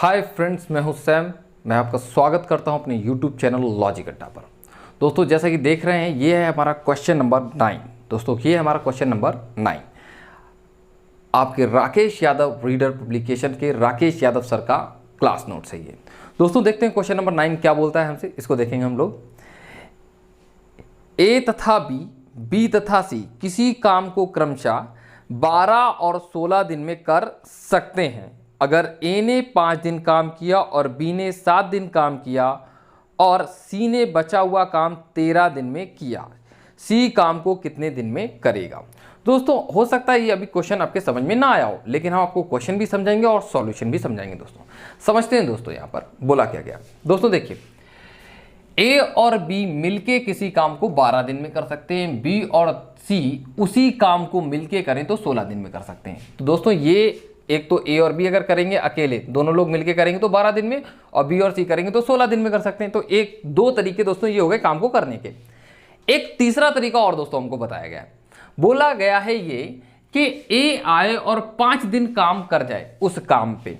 Hi friends, मैं हूं Sam. मैं आपका स्वागत करता हूं अपने यूट्यूब चैनल लॉजिक अड्डा पर। दोस्तों, जैसा कि देख रहे हैं, ये है हमारा क्वेश्चन नंबर 9। दोस्तों, ये है हमारा क्वेश्चन नंबर 9 आपके राकेश यादव रीडर पब्लिकेशन के राकेश यादव सर का क्लास नोट से। ये दोस्तों देखते हैं क्वेश्चन नंबर 9 क्या बोलता है हमसे। इसको देखेंगे हम लोग। ए तथा बी तथा सी किसी काम को क्रमशः 12 और 16 दिन में कर सकते हैं। अगर ए ने 5 दिन काम किया और बी ने 7 दिन काम किया और सी ने बचा हुआ काम 13 दिन में किया, सी काम को कितने दिन में करेगा। दोस्तों, हो सकता है ये अभी क्वेश्चन आपके समझ में ना आया हो, लेकिन हम आपको क्वेश्चन भी समझाएंगे और सॉल्यूशन भी समझाएंगे। दोस्तों समझते हैं। दोस्तों यहाँ पर बोला क्या गया। दोस्तों देखिए, ए और बी मिलके किसी काम को 12 दिन में कर सकते हैं। बी और सी उसी काम को मिलके करें तो 16 दिन में कर सकते हैं। तो दोस्तों ये एक तो ए और बी अगर करेंगे अकेले, दोनों लोग मिलके करेंगे तो 12 दिन में, और बी और सी करेंगे तो 16 दिन में कर सकते हैं। तो एक दो तरीके दोस्तों ये हो गए काम को करने के। एक तीसरा तरीका और दोस्तों हमको बताया गया है। बोला गया है ये कि ए आए और 5 दिन काम कर जाए उस काम पे,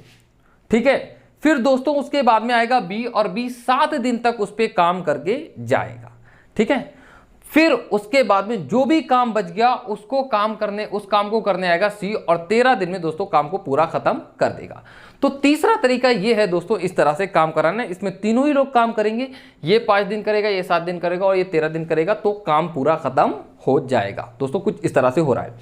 ठीक है। फिर दोस्तों उसके बाद में आएगा बी और बी 7 दिन तक उस पे काम करके जाएगा, ठीक है। फिर उसके बाद में जो भी काम बच गया उस काम को करने आएगा सी, और 13 दिन में दोस्तों काम को पूरा खत्म कर देगा। तो तीसरा तरीका ये है दोस्तों, इस तरह से काम कराना है। इसमें तीनों ही लोग काम करेंगे। ये 5 दिन करेगा, ये 7 दिन करेगा और ये 13 दिन करेगा, तो काम पूरा खत्म हो जाएगा। दोस्तों कुछ इस तरह से हो रहा है।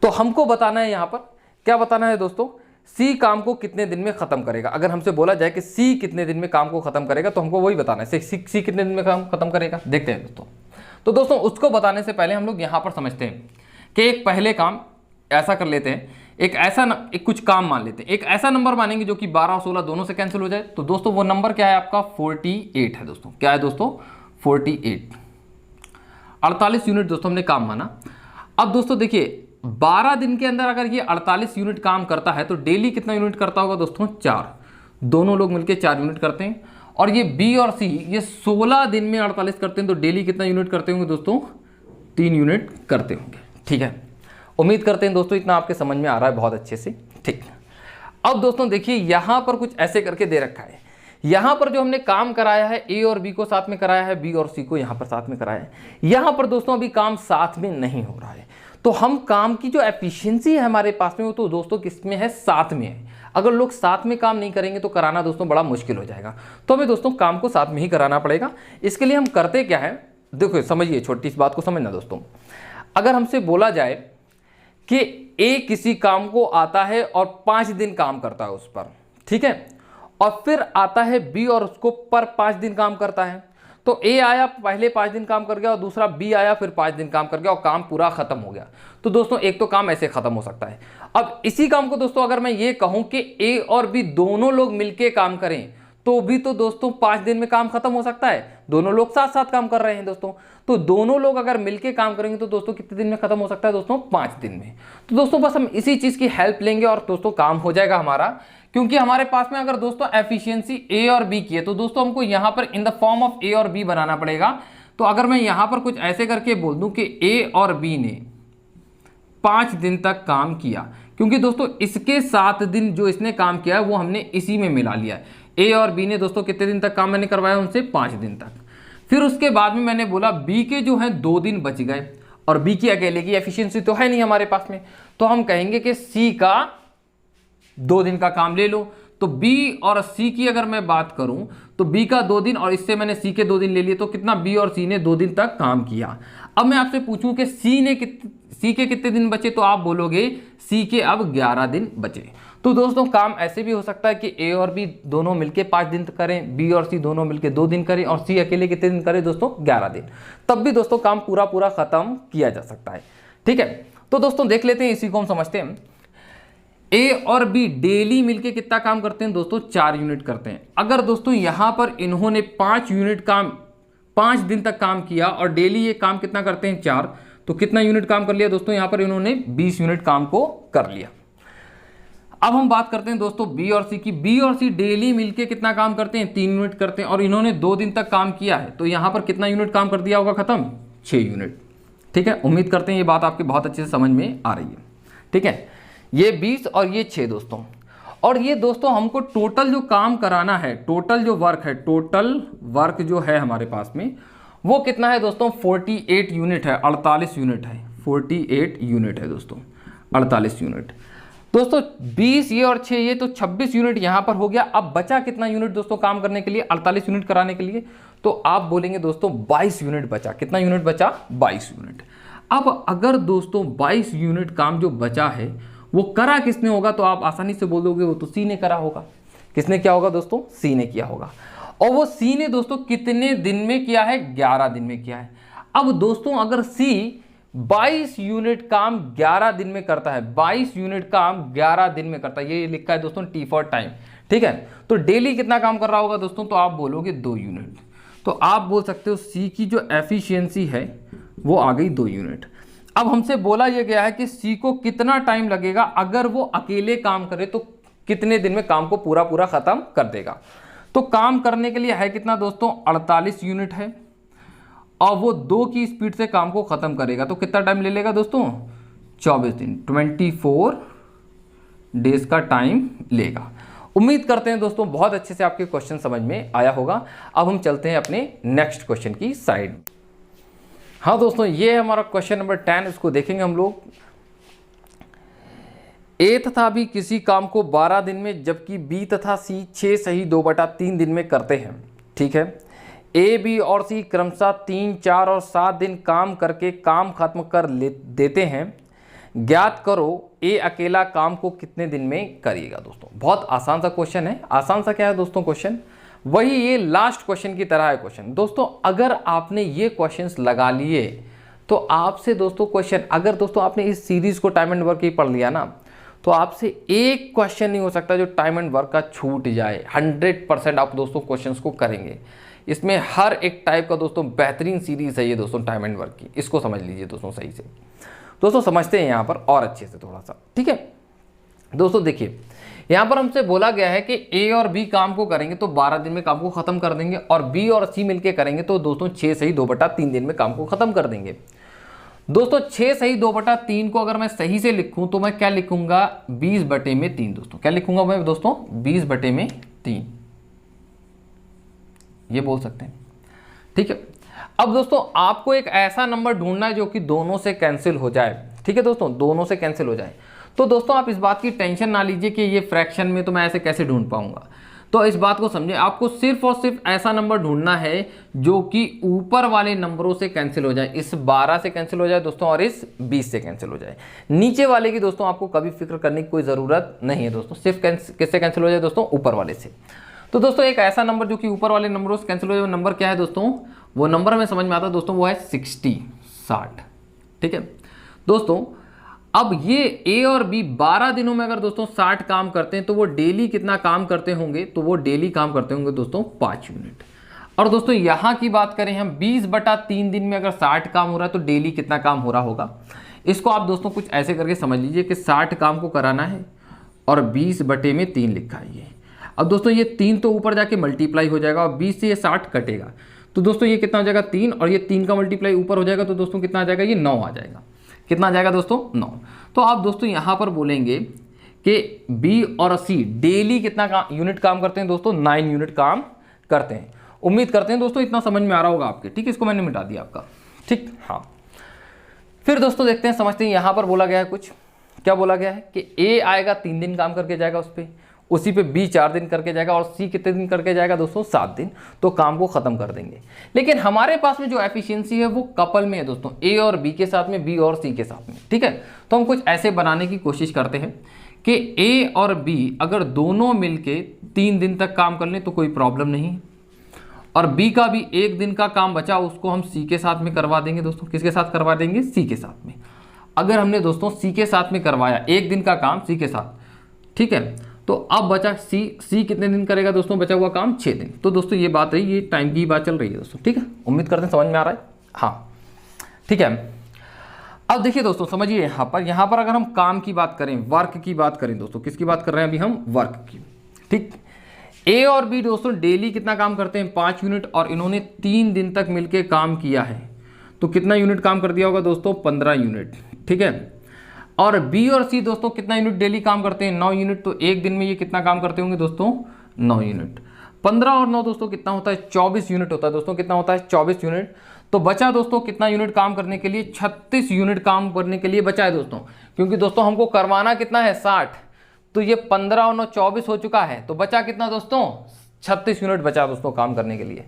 तो हमको बताना है यहाँ पर क्या बताना है दोस्तों, सी काम को कितने दिन में खत्म करेगा। अगर हमसे बोला जाए कि सी कितने दिन में काम को खत्म करेगा, तो हमको वही बताना है सी कितने दिन में काम खत्म करेगा। देखते हैं दोस्तों। तो दोस्तों उसको बताने से पहले हम लोग यहाँ पर समझते हैं कि एक पहले काम ऐसा कर लेते हैं। एक कुछ काम मान लेते हैं। एक ऐसा नंबर मानेंगे जो कि 12 और 16 दोनों से कैंसिल हो जाए। तो दोस्तों वो नंबर क्या है आपका, 48 है। दोस्तों क्या है दोस्तों, 48, 48 यूनिट दोस्तों हमने काम माना। अब दोस्तों देखिए, 12 दिन के अंदर अगर ये 48 यूनिट काम करता है तो डेली कितना यूनिट करता होगा दोस्तों, 4। दोनों लोग मिलकर 4 यूनिट करते हैं। और ये बी और सी ये 16 दिन में 48 करते हैं, तो डेली कितना यूनिट करते होंगे दोस्तों, 3 यूनिट करते होंगे, ठीक है। उम्मीद करते हैं दोस्तों इतना आपके समझ में आ रहा है बहुत अच्छे से, ठीक। अब दोस्तों देखिए, यहां पर कुछ ऐसे करके दे रखा है। यहां पर जो हमने काम कराया है, ए और बी को साथ में कराया है, बी और सी को यहां पर साथ में कराया है। यहां पर दोस्तों अभी काम साथ में नहीं हो रहा है, तो हम काम की जो एफिशिएंसी है हमारे पास में, वो तो दोस्तों किस में है, साथ में है। अगर लोग साथ में काम नहीं करेंगे तो कराना दोस्तों बड़ा मुश्किल हो जाएगा। तो हमें दोस्तों काम को साथ में ही कराना पड़ेगा। इसके लिए हम करते क्या है, देखो समझिए, छोटी सी बात को समझना दोस्तों। अगर हमसे बोला जाए कि ए किसी काम को आता है और 5 दिन काम करता है उस पर, ठीक है, और फिर आता है बी और उसको पर 5 दिन काम करता है, तो ए आया पहले 5 दिन काम कर गया और दूसरा बी आया फिर 5 दिन काम कर गया और काम पूरा खत्म हो गया। तो दोस्तों एक तो काम ऐसे खत्म हो सकता है। अब इसी काम को दोस्तों अगर मैं ये कहूं कि ए और बी दोनों लोग मिलके काम करें, तो भी तो दोस्तों 5 दिन में काम खत्म हो सकता है। दोनों लोग साथ साथ काम कर रहे हैं दोस्तों, तो दोनों लोग अगर मिलके काम करेंगे तो दोस्तों कितने दिन में खत्म हो सकता है दोस्तों, 5 दिन में। तो दोस्तों बस हम इसी चीज की हेल्प लेंगे और दोस्तों काम हो जाएगा हमारा। क्योंकि हमारे पास में अगर दोस्तों एफिशिएंसी ए और बी की है, तो दोस्तों हमको यहां पर इन द फॉर्म ऑफ ए और बी बनाना पड़ेगा। तो अगर मैं यहां पर कुछ ऐसे करके बोल दूं कि ए और बी ने 5 दिन तक काम किया, क्योंकि दोस्तों इसके 7 दिन जो इसने काम किया है वो हमने इसी में मिला लिया है। ए और बी ने दोस्तों कितने दिन तक काम मैंने करवाया उनसे, 5 दिन तक। फिर उसके बाद में मैंने बोला बी के जो है 2 दिन बच गए, और बी की अकेले की एफिशिएंसी तो है नहीं हमारे पास में, तो हम कहेंगे कि सी का 2 दिन का काम ले लो। तो बी और सी की अगर मैं बात करूं तो बी का 2 दिन और इससे मैंने सी के 2 दिन ले लिए, तो कितना, बी और सी ने 2 दिन तक काम किया। अब मैं आपसे पूछूं कि सी के कितने दिन बचे, तो आप बोलोगे सी के अब 11 दिन बचे। तो दोस्तों काम ऐसे भी हो सकता है कि ए और बी दोनों मिलके 5 दिन करें, बी और सी दोनों मिलके 2 दिन करें, और सी अकेले कितने दिन करे दोस्तों, 11 दिन। तब भी दोस्तों काम पूरा खत्म किया जा सकता है, ठीक है। तो दोस्तों देख लेते हैं, इसी को हम समझते हैं। ए और बी डेली मिलके कितना काम करते हैं दोस्तों, 4 यूनिट करते हैं। अगर दोस्तों यहां पर इन्होंने 5 यूनिट काम 5 दिन तक काम किया और डेली ये काम कितना करते हैं, 4, तो कितना यूनिट काम कर लिया दोस्तों, यहां पर इन्होंने 20 यूनिट काम को कर लिया। अब हम बात करते हैं दोस्तों बी और सी की। बी और सी डेली मिलके कितना काम करते हैं, 3 यूनिट करते हैं, और इन्होंने 2 दिन तक काम किया है, तो यहां पर कितना यूनिट काम कर दिया होगा खत्म, 6 यूनिट, ठीक है। उम्मीद करते हैं ये बात आपकी बहुत अच्छे से समझ में आ रही है, ठीक है। ये 20 और ये 6 दोस्तों। और ये दोस्तों हमको टोटल जो काम कराना है, टोटल जो वर्क है, टोटल वर्क जो है हमारे पास में वो कितना है दोस्तों, 48 यूनिट है, 48 यूनिट है, 48 यूनिट है दोस्तों, 48 यूनिट। दोस्तों 20 ये और 6 ये, तो 26 यूनिट यहाँ पर हो गया। अब बचा कितना यूनिट दोस्तों काम करने के लिए, 48 यूनिट कराने के लिए, तो आप बोलेंगे दोस्तों 22 यूनिट बचा। कितना यूनिट बचा, 22 यूनिट। अब अगर दोस्तों 22 यूनिट काम जो बचा है वो करा किसने होगा, तो आप आसानी से बोल दोगे वो तो सी ने करा होगा। किसने किया होगा दोस्तों, सी ने किया होगा। और वो सी ने दोस्तों कितने दिन में किया है, 11 दिन में किया है। अब दोस्तों अगर सी 22 यूनिट काम 11 दिन में करता है, 22 यूनिट काम 11 दिन में करता है, ये लिखा है दोस्तों टी फॉर टाइम, ठीक है। तो डेली कितना काम कर रहा होगा दोस्तों, तो आप बोलोगे 2 यूनिट। तो आप बोल सकते हो सी की जो एफिशिएंसी है वो आ गई 2 यूनिट। अब हमसे बोला यह गया है कि सी को कितना टाइम लगेगा, अगर वो अकेले काम करे तो कितने दिन में काम को पूरा पूरा खत्म कर देगा। तो काम करने के लिए है कितना दोस्तों, 48 यूनिट है, और वो 2 की स्पीड से काम को खत्म करेगा, तो कितना टाइम ले लेगा दोस्तों, 24 दिन, 24 डेज का टाइम लेगा। उम्मीद करते हैं दोस्तों बहुत अच्छे से आपके क्वेश्चन समझ में आया होगा। अब हम चलते हैं अपने नेक्स्ट क्वेश्चन की साइड। हाँ दोस्तों, ये है हमारा क्वेश्चन नंबर 10, इसको देखेंगे हम लोग। ए तथा बी किसी काम को 12 दिन में जबकि बी तथा सी 6 सही 2/3 दिन में करते हैं, ठीक है। ए, बी और सी क्रमशः 3, 4 और 7 दिन काम करके काम खत्म कर देते हैं। ज्ञात करो ए अकेला काम को कितने दिन में करेगा। दोस्तों बहुत आसान सा क्वेश्चन है। आसान सा क्या है दोस्तों क्वेश्चन, वही ये लास्ट क्वेश्चन की तरह है क्वेश्चन। दोस्तों अगर आपने ये क्वेश्चंस लगा लिए तो आपसे दोस्तों क्वेश्चन, अगर दोस्तों आपने इस सीरीज को टाइम एंड वर्क ही पढ़ लिया ना, तो आपसे एक क्वेश्चन नहीं हो सकता जो टाइम एंड वर्क का छूट जाए। 100% आप दोस्तों क्वेश्चंस को करेंगे। इसमें हर एक टाइप का दोस्तों बेहतरीन सीरीज है ये दोस्तों टाइम एंड वर्क की, इसको समझ लीजिए दोस्तों सही से। दोस्तों समझते हैं यहाँ पर और अच्छे से थोड़ा सा, ठीक है। दोस्तों देखिए यहाँ पर हमसे बोला गया है कि ए और बी काम को करेंगे तो 12 दिन में काम को खत्म कर देंगे, और बी और सी मिलके करेंगे तो दोस्तों 6 सही 2/3 दिन में काम को खत्म कर देंगे। दोस्तों 6 सही 2/3 को अगर मैं सही से लिखूं तो मैं क्या लिखूंगा, 20/3 दोस्तों। क्या लिखूंगा मैं दोस्तों, 20/3 ये बोल सकते हैं, ठीक है। अब दोस्तों आपको एक ऐसा नंबर ढूंढना है जो कि दोनों से कैंसिल हो जाए, ठीक है दोस्तों, दोनों से कैंसिल हो जाए। तो दोस्तों आप इस बात की टेंशन ना लीजिए कि ये फ्रैक्शन में तो मैं ऐसे कैसे ढूंढ पाऊंगा। तो इस बात को समझिए, आपको सिर्फ और सिर्फ ऐसा नंबर ढूंढना है जो कि ऊपर वाले नंबरों से कैंसिल हो जाए। इस 12 से कैंसिल हो जाए दोस्तों, और इस 20 से कैंसिल हो जाए। नीचे वाले की दोस्तों आपको कभी फिक्र करने की कोई ज़रूरत नहीं है दोस्तों, सिर्फ किससे कैंसिल हो जाए दोस्तों, ऊपर वाले से। तो दोस्तों एक ऐसा नंबर जो कि ऊपर वाले नंबरों से कैंसिल हो जाए, वो नंबर क्या है दोस्तों, वो नंबर हमें समझ में आता है दोस्तों, वो है 60, ठीक है दोस्तों। अब ये ए और बी 12 दिनों में अगर दोस्तों 60 काम करते हैं तो वो डेली कितना काम करते होंगे, तो वो डेली काम करते होंगे दोस्तों 5 यूनिट। और दोस्तों यहाँ की बात करें हम, 20/3 दिन में अगर 60 काम हो रहा है तो डेली कितना काम हो रहा होगा। इसको आप दोस्तों कुछ ऐसे करके समझ लीजिए कि 60 काम को कराना है और 20/3 लिखा है ये। अब दोस्तों ये 3 तो ऊपर जाके मल्टीप्लाई हो जाएगा और 20 से ये 60 कटेगा, तो दोस्तों ये कितना हो जाएगा 3, और ये 3 का मल्टीप्लाई ऊपर हो जाएगा तो दोस्तों कितना आ जाएगा, ये 9 आ जाएगा। कितना आ जाएगा दोस्तों, 9। तो आप दोस्तों यहाँ पर बोलेंगे कि बी और सी डेली कितना यूनिट काम करते हैं दोस्तों, 9 यूनिट काम करते हैं। उम्मीद करते हैं दोस्तों इतना समझ में आ रहा होगा आपके, ठीक है। इसको मैंने मिटा दिया आपका, ठीक। हाँ फिर दोस्तों देखते हैं, समझते हैं। यहाँ पर बोला गया है कुछ, क्या बोला गया है कि ए आएगा 3 दिन काम करके जाएगा उस पर, उसी पे बी 4 दिन करके जाएगा, और सी कितने दिन करके जाएगा दोस्तों, 7 दिन। तो काम को खत्म कर देंगे। लेकिन हमारे पास में जो एफिशिएंसी है वो कपल में है दोस्तों, ए और बी के साथ में, बी और सी के साथ में, ठीक है। तो हम कुछ ऐसे बनाने की कोशिश करते हैं कि ए और बी अगर दोनों मिलके 3 दिन तक काम कर लें तो कोई प्रॉब्लम नहीं, और बी का भी 1 दिन का काम बचा उसको हम सी के साथ में करवा देंगे दोस्तों। किसके साथ करवा देंगे, सी के साथ में। अगर हमने दोस्तों सी के साथ में करवाया 1 दिन का काम सी के साथ, ठीक है, तो अब बचा सी कितने दिन करेगा दोस्तों, बचा हुआ काम 6 दिन। तो दोस्तों ये बात रही, ये टाइम की बात चल रही है दोस्तों, ठीक है। उम्मीद करते हैं समझ में आ रहा है, हाँ ठीक है। अब देखिए दोस्तों समझिए, यहाँ पर अगर हम काम की बात करें, वर्क की बात करें दोस्तों, किसकी बात कर रहे हैं अभी हम, वर्क की, ठीक। ए और बी दोस्तों डेली कितना काम करते हैं, 5 यूनिट, और इन्होंने 3 दिन तक मिलकर काम किया है, तो कितना यूनिट काम कर दिया होगा दोस्तों, 15 यूनिट, ठीक है। और बी और सी दोस्तों कितना यूनिट डेली काम करते हैं, 9 यूनिट। तो एक दिन में ये कितना काम करते होंगे दोस्तों, 9 यूनिट। 15 और 9 दोस्तों कितना होता है, 24 यूनिट होता है दोस्तों। कितना होता है, 24 यूनिट। तो बचा दोस्तों कितना यूनिट काम करने के लिए, 36 यूनिट काम करने के लिए बचा है दोस्तों। क्योंकि दोस्तों हमको करवाना कितना है, 60। तो ये 15 और 9 24 हो चुका है। तो बचा कितना दोस्तों, 36 यूनिट बचा दोस्तों काम करने के लिए।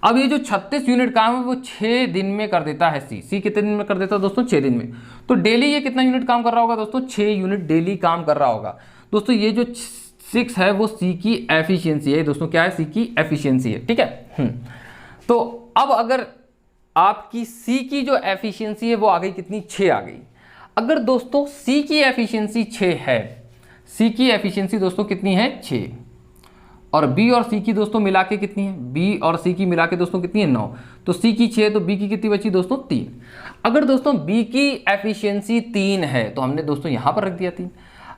अब ये जो 36 यूनिट काम है वो 6 दिन में कर देता है सी कितने दिन में कर देता है दोस्तों, 6 दिन में। तो डेली ये कितना यूनिट काम कर रहा होगा दोस्तों, 6 यूनिट डेली काम कर रहा होगा दोस्तों। ये जो 6 है वो सी की एफिशिएंसी है दोस्तों। क्या है, सी की एफिशिएंसी है, ठीक है। तो अब अगर आपकी सी की जो एफिशिएंसी है वो आ गई कितनी, 6 आ गई। अगर दोस्तों सी की एफिशिएंसी 6 है, सी की एफिशिएंसी दोस्तों कितनी है, 6, और बी और सी की दोस्तों मिला के कितनी है, बी और सी की मिला के दोस्तों कितनी है, 9। तो सी की 6 तो बी की कितनी बची दोस्तों, 3। अगर दोस्तों बी की एफिशिएंसी 3 है तो हमने दोस्तों यहां पर रख दिया 3।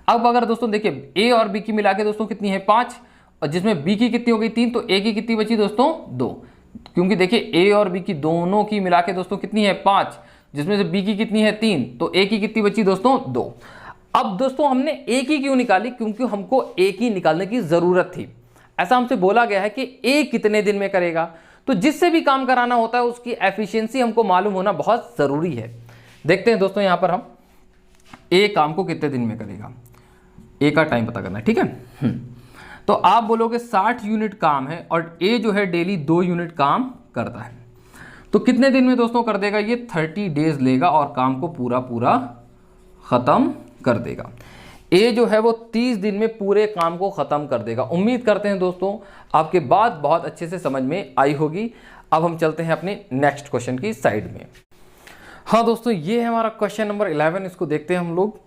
अब अगर दोस्तों देखिए ए और बी की मिला के दोस्तों कितनी है, 5, और जिसमें बी की कितनी हो गई, 3, तो ए की कितनी बची दोस्तों, 2। क्योंकि देखिए ए और बी की दोनों की मिला के दोस्तों कितनी है, 5, जिसमें से बी की कितनी है, 3, तो ए की कितनी बची दोस्तों, 2। अब दोस्तों हमने ए की क्यों निकाली, क्योंकि हमको ए की निकालने की जरूरत थी। ऐसा हमसे बोला गया है कि ए कितने दिन में करेगा। तो जिससे भी काम कराना होता है उसकी एफिशिएंसी हमको मालूम होना बहुत जरूरी है। देखते हैं दोस्तों यहां पर हम ए काम को कितने दिन में करेगा, ए का टाइम पता करना है, ठीक है। तो आप बोलोगे 60 यूनिट काम है और ए जो है डेली 2 यूनिट काम करता है, तो कितने दिन में दोस्तों कर देगा, ये 30 डेज लेगा और काम को पूरा पूरा खत्म कर देगा। ए जो है वो 30 दिन में पूरे काम को खत्म कर देगा। उम्मीद करते हैं दोस्तों आपके बात बहुत अच्छे से समझ में आई होगी। अब हम चलते हैं अपने नेक्स्ट क्वेश्चन की साइड में। हाँ दोस्तों, ये है हमारा क्वेश्चन नंबर 11। इसको देखते हैं हम लोग।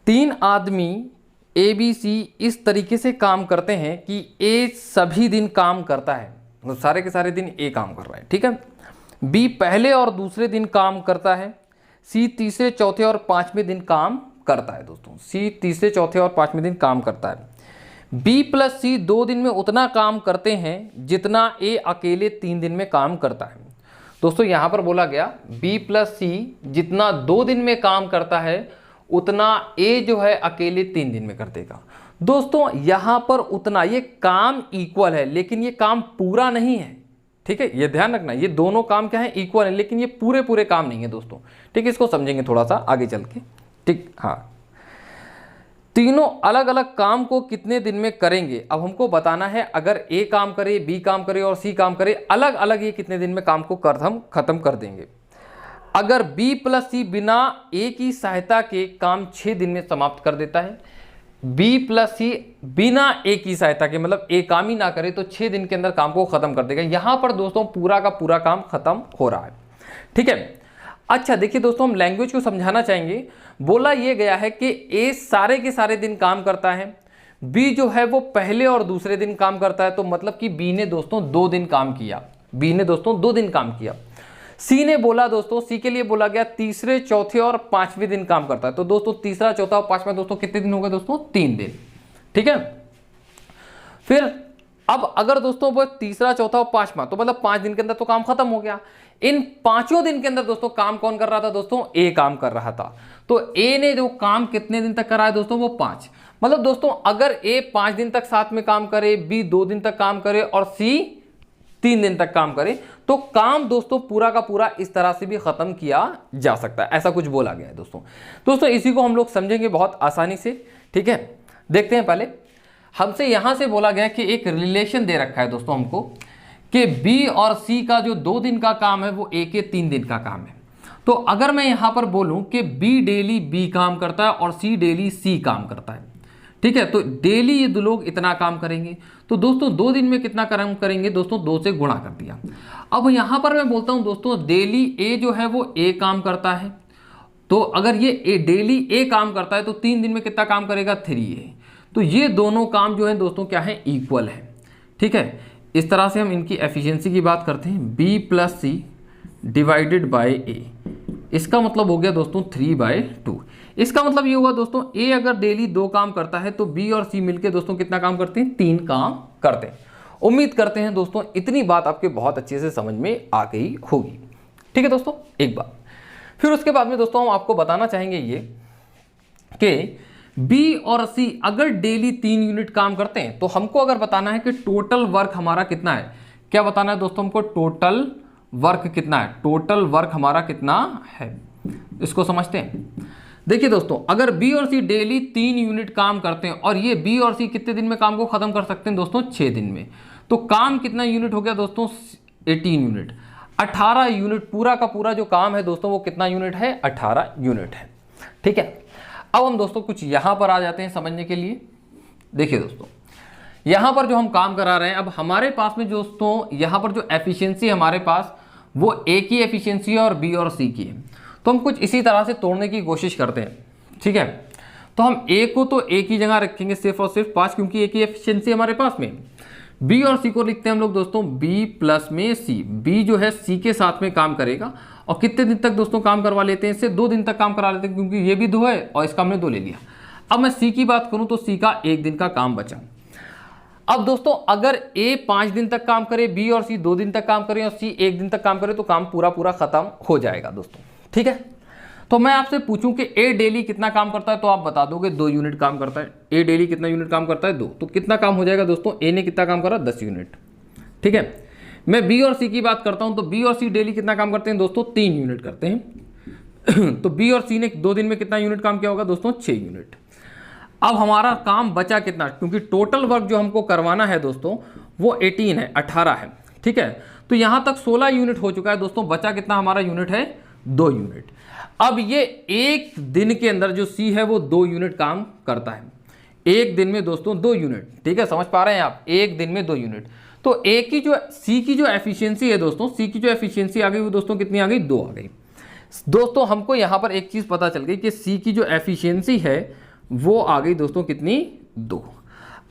3 आदमी ए बी सी इस तरीके से काम करते हैं कि ए सभी दिन काम करता है, तो सारे के सारे दिन ए काम कर रहा है, ठीक है। बी पहले और दूसरे दिन काम करता है, सी तीसरे चौथे और 5वें दिन काम करता है दोस्तों। सी तीसरे चौथे और 5वें दिन काम करता है। बी प्लस सी 2 दिन में उतना काम करते हैं जितना ए अकेले 3 दिन में काम करता है। दोस्तों यहां पर बोला गया बी प्लस सी जितना 2 दिन में काम करता है उतना ए जो है अकेले 3 दिन में कर देगा। दोस्तों यहां पर उतना, ये काम इक्वल है लेकिन ये काम पूरा नहीं है, ठीक है। ये ध्यान रखना, ये दोनों काम क्या है, इक्वल है, लेकिन ये पूरे पूरे काम नहीं है दोस्तों, ठीक है। इसको समझेंगे थोड़ा सा आगे चल के, ठीक। हाँ, तीनों अलग अलग काम को कितने दिन में करेंगे। अब हमको बताना है अगर ए काम करे, बी काम करे और सी काम करे, अलग अलग ये कितने दिन में काम को खत्म कर देंगे। अगर बी प्लस सी बिना ए की सहायता के काम 6 दिन में समाप्त कर देता है, बी प्लस सी बिना ए की सहायता के, मतलब ए काम ही ना करे, तो 6 दिन के अंदर काम को खत्म कर देगा। यहां पर दोस्तों पूरा का पूरा काम खत्म हो रहा है, ठीक है। अच्छा देखिए दोस्तों, हम लैंग्वेज को समझाना चाहेंगे। बोला ये गया है कि ए सारे के सारे दिन काम करता है, बी जो है वो पहले और दूसरे दिन काम करता है, तो मतलब कि बी ने दोस्तों 2 दिन काम किया, बी ने दोस्तों 2 दिन काम किया। सी ने बोला दोस्तों, सी के लिए बोला गया तीसरे चौथे और 5वें दिन काम करता है, तो दोस्तों तीसरा चौथा और 5वां दोस्तों कितने दिन हो गए दोस्तों, 3 दिन, ठीक है। फिर अब अगर दोस्तों वो तीसरा चौथा और 5वां, तो मतलब 5 दिन के अंदर तो काम खत्म हो गया। इन 5 दिन के अंदर दोस्तों काम कौन कर रहा था दोस्तों, ए काम कर रहा था। तो ए ने जो काम कितने दिन तक करा है दोस्तों, वो 5। मतलब दोस्तों अगर ए 5 दिन तक साथ में काम करे, बी 2 दिन तक काम करे और सी 3 दिन तक काम करे, तो काम दोस्तों पूरा का पूरा इस तरह से भी खत्म किया जा सकता है, ऐसा कुछ बोला गया है दोस्तों इसी को हम लोग समझेंगे बहुत आसानी से, ठीक है। देखते हैं पहले, हमसे यहां से बोला गया कि एक रिलेशन दे रखा है दोस्तों हमको कि बी और सी का जो 2 दिन का काम है वो ए के 3 दिन का काम है। तो अगर मैं यहां पर बोलूं कि बी डेली बी काम करता है और सी डेली सी काम करता है, ठीक है, तो डेली ये 2 लोग इतना काम करेंगे, तो दोस्तों 2 दिन में कितना काम करेंगे दोस्तों, 2 से गुणा कर दिया। अब यहां पर मैं बोलता हूं दोस्तों डेली ए जो है वो ए काम करता है, तो अगर ये डेली ए काम करता है तो 3 दिन में कितना काम करेगा, 3A। तो ये दोनों काम जो है दोस्तों क्या है, इक्वल है, ठीक है। इस तरह से हम इनकी एफिशिएंसी की बात करते हैं, B plus C divided by A, इसका मतलब हो गया दोस्तों 3/2। इसका मतलब ये हुआ दोस्तों ए अगर डेली 2 काम करता है तो बी और सी मिलके दोस्तों कितना काम करते हैं, 3 काम करते हैं। उम्मीद करते हैं दोस्तों इतनी बात आपके बहुत अच्छे से समझ में आ गई होगी, ठीक है दोस्तों। एक बात फिर उसके बाद में दोस्तों हम आपको बताना चाहेंगे ये कि बी और सी अगर डेली 3 यूनिट काम करते हैं, तो हमको अगर बताना है कि टोटल वर्क हमारा कितना है। क्या बताना है दोस्तों हमको? टोटल वर्क कितना है, टोटल वर्क हमारा कितना है, इसको समझते हैं। देखिए दोस्तों, अगर बी और सी डेली 3 यूनिट काम करते हैं और ये बी और सी कितने दिन में काम को खत्म कर सकते हैं दोस्तों? 6 दिन में। तो काम कितना यूनिट हो गया दोस्तों? 18 यूनिट। 18 यूनिट पूरा का पूरा जो काम है दोस्तों वो कितना यूनिट है? 18 यूनिट है। ठीक है, अब हम दोस्तों कुछ यहां पर आ जाते हैं समझने के लिए। देखिए दोस्तों, यहां पर जो हम काम करा रहे हैं, अब हमारे पास में दोस्तों यहां पर जो एफिशिएंसी हमारे पास वो ए की एफिशिएंसी है और बी और सी की है। तो हम कुछ इसी तरह से तोड़ने की कोशिश करते हैं। ठीक है, तो हम ए को तो ए की जगह रखेंगे सिर्फ और सिर्फ 5, क्योंकि ए की एफिशिएंसी हमारे पास में। बी और सी को लिखते हैं हम लोग दोस्तों बी प्लस में सी। बी जो है सी के साथ में काम करेगा और कितने दिन तक दोस्तों काम करवा लेते हैं इससे? 2 दिन तक काम करा लेते हैं, क्योंकि ये भी 2 है और इसका हमने 2 ले लिया। अब मैं सी की बात करूं तो सी का 1 दिन का काम बचा। अब दोस्तों अगर ए 5 दिन तक काम करे, बी और सी 2 दिन तक काम करें और सी 1 दिन तक काम करे, तो काम पूरा पूरा खत्म हो जाएगा दोस्तों। ठीक है, तो मैं आपसे पूछूं कि ए डेली कितना काम करता है, तो आप बता दोगे 2 यूनिट काम करता है। ए डेली कितना यूनिट काम करता है? 2। तो कितना काम हो जाएगा दोस्तों? ए ने कितना काम करा? 10 यूनिट। ठीक है, मैं बी और सी की बात करता हूं तो बी और सी डेली कितना काम करते हैं दोस्तों? 3 यूनिट करते हैं। तो बी और सी ने 2 दिन में कितना यूनिट काम किया होगा दोस्तों? 6 यूनिट। अब हमारा काम बचा कितना? क्योंकि टोटल वर्क जो हमको करवाना है दोस्तों वो 18 है, 18 है। ठीक है, तो यहां तक 16 यूनिट हो चुका है दोस्तों। बचा कितना हमारा यूनिट है? 2 यूनिट। अब ये 1 दिन के अंदर जो सी है वो 2 यूनिट काम करता है। 1 दिन में दोस्तों 2 यूनिट। ठीक है, समझ पा रहे हैं आप? 1 दिन में 2 यूनिट। तो ए की जो सी की जो एफिशिएंसी है दोस्तों, सी की जो एफिशिएंसी आ गई वो दोस्तों कितनी आ गई? 2 आ गई। दोस्तों हमको यहां पर एक चीज पता चल गई कि सी की जो एफिशिएंसी है वो आ गई दोस्तों कितनी? 2।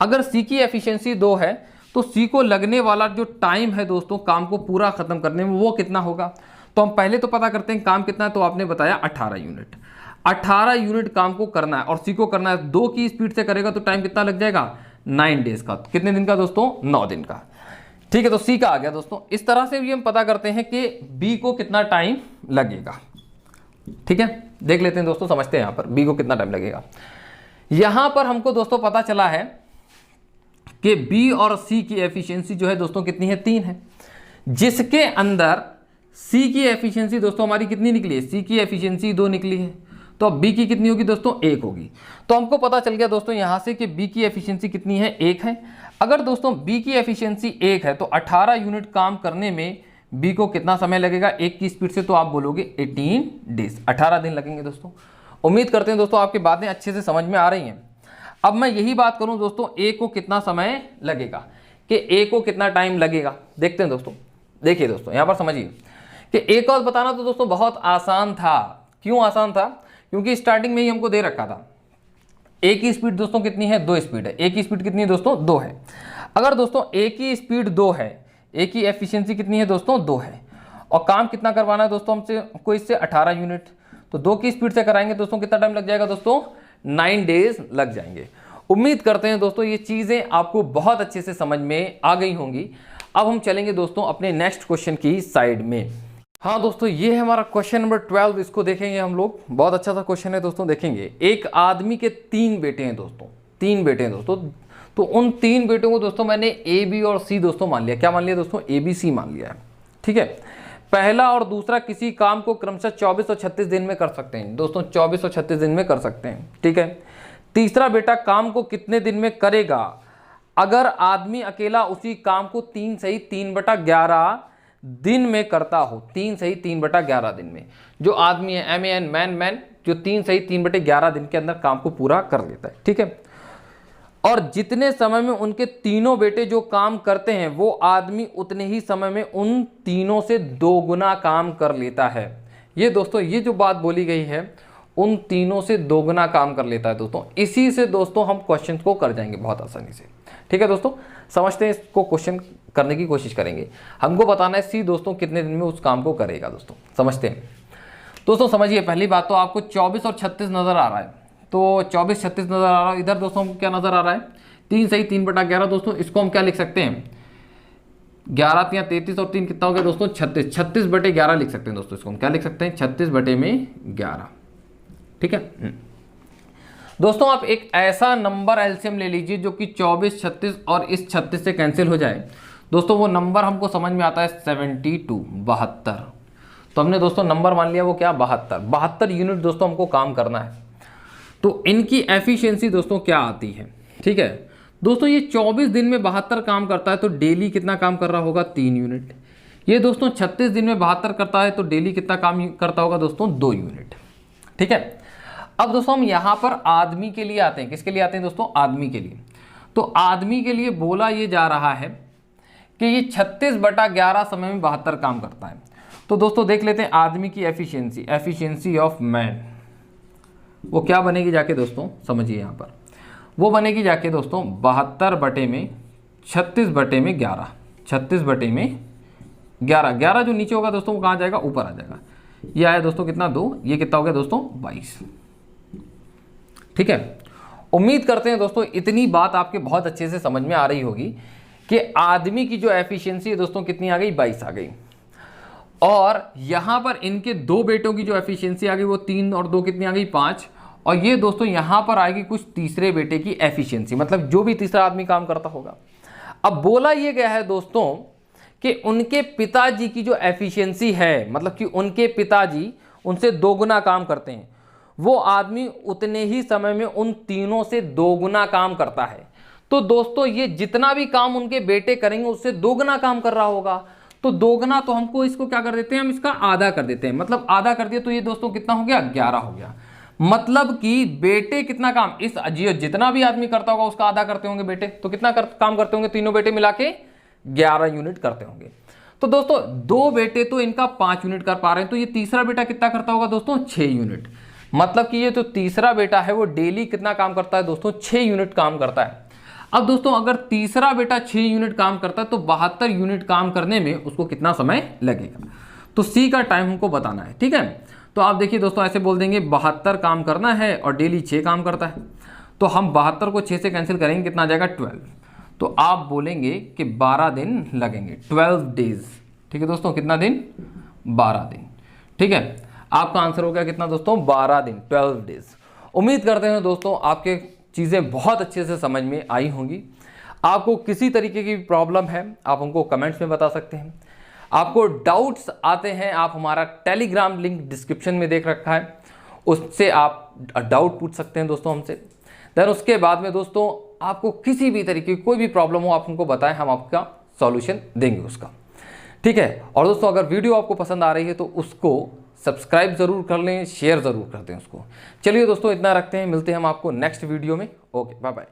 अगर सी की एफिशिएंसी 2 है तो सी को लगने वाला जो टाइम है दोस्तों काम को पूरा खत्म करने में वो कितना होगा? तो हम पहले तो पता करते हैं काम कितना है। तो आपने बताया 18 यूनिट। 18 यूनिट काम को करना है और सी को करना है 2 की स्पीड से करेगा तो टाइम कितना लग जाएगा? 9 डेज का। कितने दिन का दोस्तों? 9 दिन का। ठीक है, तो सी का आ गया दोस्तों। इस तरह से भी हम पता करते हैं कि बी को कितना टाइम लगेगा। ठीक है, देख लेते हैं दोस्तों, समझते हैं यहां पर बी को कितना टाइम लगेगा। यहां पर हमको दोस्तों पता चला है कि बी और सी की एफिशिएंसी जो है दोस्तों कितनी है? 3 है, जिसके अंदर सी की एफिशिएंसी दोस्तों हमारी कितनी निकली है? सी की एफिशिएंसी 2 निकली है। तो अब बी की कितनी होगी दोस्तों? 1 होगी। तो हमको पता चल गया दोस्तों यहां से कि बी की एफिशिएंसी कितनी है? 1 है। अगर दोस्तों बी की एफिशिएंसी 1 है तो 18 यूनिट काम करने में बी को कितना समय लगेगा 1 की स्पीड से? तो आप बोलोगे 18 डेज, 18 दिन लगेंगे दोस्तों। उम्मीद करते हैं दोस्तों आपकी बातें अच्छे से समझ में आ रही हैं। अब मैं यही बात करूं दोस्तों, ए को कितना समय लगेगा, कि ए को कितना टाइम लगेगा, देखते हैं दोस्तों। देखिए दोस्तों यहां पर समझिए कि ए को बताना तो दोस्तों बहुत आसान था। क्यों आसान था? क्योंकि स्टार्टिंग में ही हमको दे रखा था। ए की स्पीड दोस्तों कितनी है? 2 स्पीड है। ए की स्पीड कितनी है दोस्तों? 2 है। अगर दोस्तों ए की स्पीड 2 है, ए की एफिशिएंसी कितनी है दोस्तों? 2 है, और काम कितना करवाना है दोस्तों हमको इससे? 18 यूनिट। तो 2 की स्पीड से कराएंगे दोस्तों कितना टाइम लग जाएगा दोस्तों? 9 डेज लग जाएंगे। उम्मीद करते हैं दोस्तों ये चीजें आपको बहुत अच्छे से समझ में आ गई होंगी। अब हम चलेंगे दोस्तों अपने नेक्स्ट क्वेश्चन की साइड में। हाँ दोस्तों, ये है हमारा क्वेश्चन नंबर 12। इसको देखेंगे हम लोग। बहुत अच्छा सा क्वेश्चन है दोस्तों, देखेंगे। एक आदमी के 3 बेटे हैं दोस्तों, 3 बेटे हैं दोस्तों। तो उन 3 बेटों को दोस्तों मैंने ए बी और सी दोस्तों मान लिया। क्या मान लिया दोस्तों? ए बी सी मान लिया है। ठीक है, पहला और दूसरा किसी काम को क्रमशः 24 और 36 दिन में कर सकते हैं दोस्तों, 24 और 36 दिन में कर सकते हैं। ठीक है, तीसरा बेटा काम को कितने दिन में करेगा? अगर आदमी अकेला उसी काम को 3 सही 3/11 दिन में करता हो, 3 सही 3/11 दिन में। जो आदमी है MAN मैन जो 3 सही 3/11 दिन के अंदर काम को पूरा कर लेता है। ठीक है, और जितने समय में उनके तीनों बेटे जो काम करते हैं वो आदमी उतने ही समय में उन तीनों से 2 गुना काम कर लेता है। ये दोस्तों ये जो बात बोली गई है, उन तीनों से 2 गुना काम कर लेता है दोस्तों। इसी से दोस्तों हम क्वेश्चन को कर जाएंगे बहुत आसानी से। ठीक है दोस्तों, समझते हैं इसको, क्वेश्चन करने की कोशिश करेंगे। हमको बताना है सी दोस्तों कितने दिन में उस काम को करेगा दोस्तों। समझते हैं दोस्तों। समझिए, पहली बात तो आपको 24 और 36 नजर आ रहा है, तो 24 36 नजर आ रहा है। इधर दोस्तों हमको क्या नजर आ रहा है? 3 सही 3/11 दोस्तों। इसको हम क्या लिख सकते हैं? 11 या 33 और 3 कितना हो गया दोस्तों? 36। 36/11 लिख सकते हैं दोस्तों। इसको हम क्या लिख सकते हैं? 36/11। ठीक है, दोस्तों आप एक ऐसा नंबर एलसीएम ले लीजिए जो कि 24, 36 और इस 36 से कैंसिल हो जाए। दोस्तों वो नंबर हमको समझ में आता है 72, 72। तो हमने दोस्तों नंबर मान लिया वो क्या, 72 यूनिट दोस्तों हमको काम करना है। तो इनकी एफिशिएंसी दोस्तों क्या आती है, ठीक है दोस्तों। ये 24 दिन में 72 काम करता है तो डेली कितना काम कर रहा होगा, 3 यूनिट। ये दोस्तों 36 दिन में 72 करता है तो डेली कितना काम करता होगा दोस्तों, 2 यूनिट, ठीक है। अब दोस्तों हम यहाँ पर आदमी के लिए आते हैं। किसके लिए आते हैं दोस्तों, आदमी के लिए। तो आदमी के लिए बोला ये जा रहा है कि ये 36/11 समय में 72 काम करता है। तो दोस्तों देख लेते हैं आदमी की एफिशिएंसी ऑफ मैन वो क्या बनेगी जाके दोस्तों, समझिए यहाँ पर वो बनेगी जाके दोस्तों 72/36/11, 36/11, 11 जो नीचे होगा दोस्तों वो कहाँ जाएगा, ऊपर आ जाएगा। ये आया दोस्तों कितना, 2, ये कितना हो गया दोस्तों, 22, ठीक है। उम्मीद करते हैं दोस्तों इतनी बात आपके बहुत अच्छे से समझ में आ रही होगी कि आदमी की जो एफिशिएंसी है दोस्तों कितनी आ गई, 22 आ गई। और यहां पर इनके 2 बेटों की जो एफिशिएंसी आ गई वो 3 और 2 कितनी आ गई, 5। और ये दोस्तों यहां पर आएगी कुछ तीसरे बेटे की एफिशिएंसी, मतलब जो भी तीसरा आदमी काम करता होगा। अब बोला ये गया है दोस्तों कि उनके पिताजी की जो एफिशिएंसी है, मतलब कि उनके पिताजी उनसे 2 गुना काम करते हैं, वो आदमी उतने ही समय में उन तीनों से 2 गुना काम करता है। तो दोस्तों ये जितना भी काम उनके बेटे करेंगे उससे 2 गुना काम कर रहा होगा। तो 2 गुना तो हमको इसको क्या कर देते हैं, हम इसका आधा कर देते हैं, मतलब आधा कर दिया तो ये दोस्तों कितना हो गया, 11 हो गया। मतलब कि बेटे कितना काम, इस जितना भी आदमी करता होगा उसका आधा करते होंगे बेटे, तो कितना काम करते होंगे, तीनों बेटे मिला के 11 यूनिट करते होंगे। तो दोस्तों 2 बेटे तो इनका 5 यूनिट कर पा रहे हैं, तो ये तीसरा बेटा कितना करता होगा दोस्तों, 6 यूनिट। मतलब कि ये तो तीसरा बेटा है वो डेली कितना काम करता है दोस्तों, 6 यूनिट काम करता है। अब दोस्तों अगर तीसरा बेटा 6 यूनिट काम करता है तो 72 यूनिट काम करने में उसको कितना समय लगेगा, तो सी का टाइम हमको बताना है, ठीक है। तो आप देखिए दोस्तों ऐसे बोल देंगे 72 काम करना है और डेली 6 काम करता है, तो हम 72 को 6 से कैंसिल करेंगे, कितना आ जाएगा, 12। तो आप बोलेंगे कि 12 दिन लगेंगे, 12 डेज, ठीक है दोस्तों, कितना दिन, 12 दिन, ठीक है। आपका आंसर हो गया कितना दोस्तों, 12 दिन, 12 डेज। उम्मीद करते हैं दोस्तों आपके चीज़ें बहुत अच्छे से समझ में आई होंगी। आपको किसी तरीके की प्रॉब्लम है आप हमको कमेंट्स में बता सकते हैं। आपको डाउट्स आते हैं, आप हमारा टेलीग्राम लिंक डिस्क्रिप्शन में देख रखा है, उससे आप डाउट पूछ सकते हैं दोस्तों हमसे। देन उसके बाद में दोस्तों आपको किसी भी तरीके की कोई भी प्रॉब्लम हो आप हमको बताएं, हम आपका सॉल्यूशन देंगे उसका, ठीक है। और दोस्तों अगर वीडियो आपको पसंद आ रही है तो उसको सब्सक्राइब जरूर कर लें, शेयर जरूर कर दें उसको। चलिए दोस्तों इतना रखते हैं, मिलते हैं हम आपको नेक्स्ट वीडियो में। Okay, bye bye.